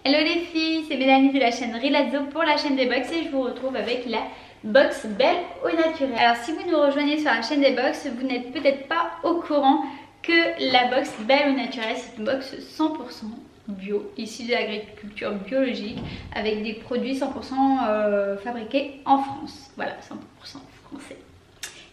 Hello les filles, c'est Mélanie de la chaîne Rilazzo pour la chaîne des box et je vous retrouve avec la box Belle au naturel. Alors si vous nous rejoignez sur la chaîne des box, vous n'êtes peut-être pas au courant que la box Belle au naturel c'est une box 100% bio, issue de l'agriculture biologique avec des produits 100% fabriqués en France. Voilà, 100% français.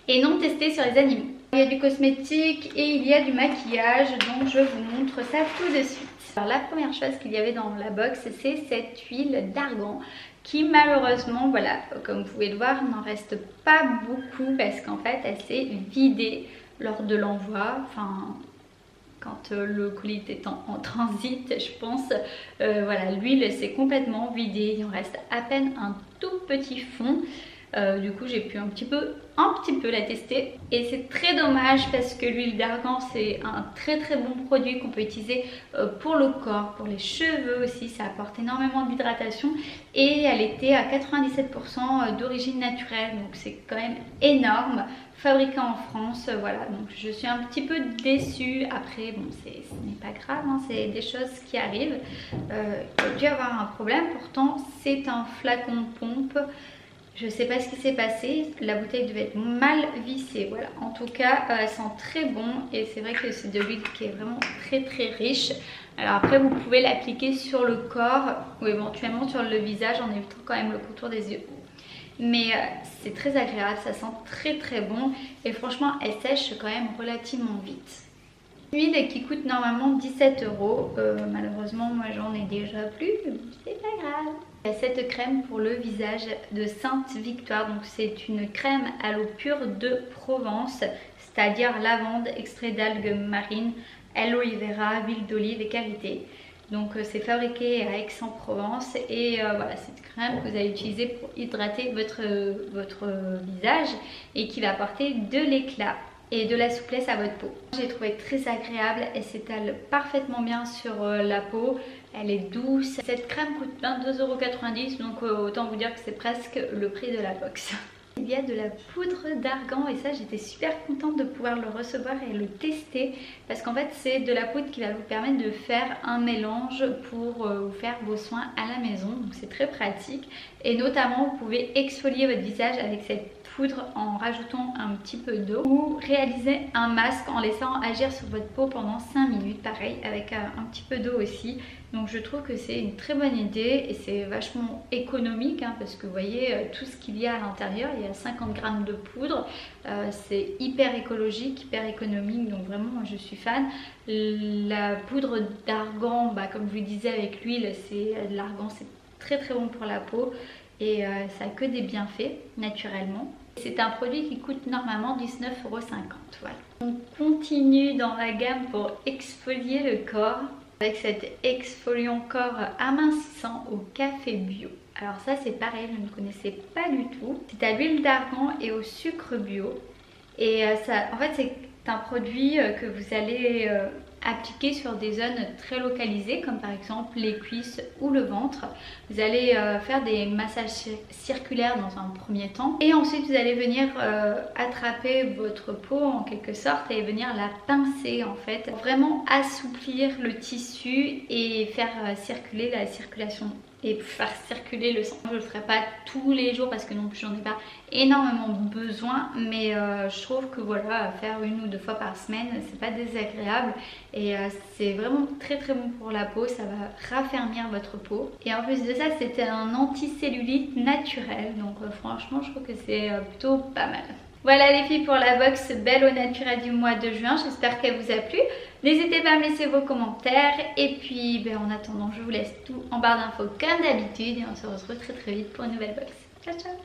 Et non testés sur les animaux. Il y a du cosmétique et il y a du maquillage, donc je vous montre ça tout de suite. Alors la première chose qu'il y avait dans la box, c'est cette huile d'argan qui malheureusement, voilà, comme vous pouvez le voir, n'en reste pas beaucoup parce qu'en fait elle s'est vidée lors de l'envoi, enfin quand le colis était en transit, je pense, voilà, l'huile s'est complètement vidée, il en reste à peine un tout petit fond. Du coup j'ai pu un petit peu la tester et c'est très dommage parce que l'huile d'argan c'est un très bon produit qu'on peut utiliser pour le corps, pour les cheveux aussi, ça apporte énormément d'hydratation et elle était à 97% d'origine naturelle, donc c'est quand même énorme, fabriquée en France, voilà, donc je suis un petit peu déçue. Après bon, ce n'est pas grave, hein, c'est des choses qui arrivent, il a dû avoir un problème, pourtant c'est un flacon pompe. Je ne sais pas ce qui s'est passé, la bouteille devait être mal vissée, voilà. En tout cas, elle sent très bon et c'est vrai que c'est de l'huile qui est vraiment très riche. Alors après, vous pouvez l'appliquer sur le corps ou éventuellement sur le visage en évitant quand même le contour des yeux. Mais c'est très agréable, ça sent très bon et franchement, elle sèche quand même relativement vite. Huile qui coûte normalement 17 €. Malheureusement, moi j'en ai déjà plus, mais bon, c'est pas grave. Cette crème pour le visage de Sainte Victoire, donc c'est une crème à l'eau pure de Provence, c'est-à-dire lavande, extrait d'algues marines, aloe vera, huile d'olive et karité. Donc c'est fabriqué à Aix-en-Provence et voilà, cette crème que vous allez utiliser pour hydrater votre visage et qui va apporter de l'éclat et de la souplesse à votre peau. J'ai trouvé très agréable, elle s'étale parfaitement bien sur la peau, elle est douce. Cette crème coûte 22,90 €, donc autant vous dire que c'est presque le prix de la box. Il y a de la poudre d'argan et ça j'étais super contente de pouvoir le recevoir et le tester parce qu'en fait c'est de la poudre qui va vous permettre de faire un mélange pour vous faire vos soins à la maison, donc c'est très pratique et notamment vous pouvez exfolier votre visage avec cette poudre en rajoutant un petit peu d'eau ou réaliser un masque en laissant agir sur votre peau pendant 5 minutes, pareil avec un petit peu d'eau aussi. Donc je trouve que c'est une très bonne idée et c'est vachement économique hein, parce que vous voyez tout ce qu'il y a à l'intérieur, il y a 50 grammes de poudre, c'est hyper écologique, hyper économique, donc vraiment moi je suis fan. La poudre d'argan, comme je vous disais avec l'huile, l'argan c'est très bon pour la peau et ça n'a que des bienfaits naturellement. C'est un produit qui coûte normalement 19,50 €. Voilà. On continue dans la gamme pour exfolier le corps avec cet exfoliant corps amincissant au café bio. Alors ça c'est pareil, je ne connaissais pas du tout. C'est à l'huile d'argan et au sucre bio. Et ça, en fait c'est un produit que vous allez appliquer sur des zones très localisées comme par exemple les cuisses ou le ventre. Vous allez faire des massages circulaires dans un premier temps et ensuite vous allez venir attraper votre peau en quelque sorte et venir la pincer en fait, vraiment assouplir le tissu et faire circuler la circulation et faire circuler le sang. Je le ferai pas tous les jours parce que non plus j'en ai pas énormément besoin, mais je trouve que voilà, faire 1 ou 2 fois par semaine c'est pas désagréable et c'est vraiment très bon pour la peau, ça va raffermir votre peau et en plus de ça c'était un anticellulite naturel, donc franchement je trouve que c'est plutôt pas mal. Voilà les filles pour la box Belle au naturel du mois de juin, j'espère qu'elle vous a plu. N'hésitez pas à me laisser vos commentaires et puis en attendant je vous laisse tout en barre d'infos comme d'habitude et on se retrouve très vite pour une nouvelle box. Ciao ciao.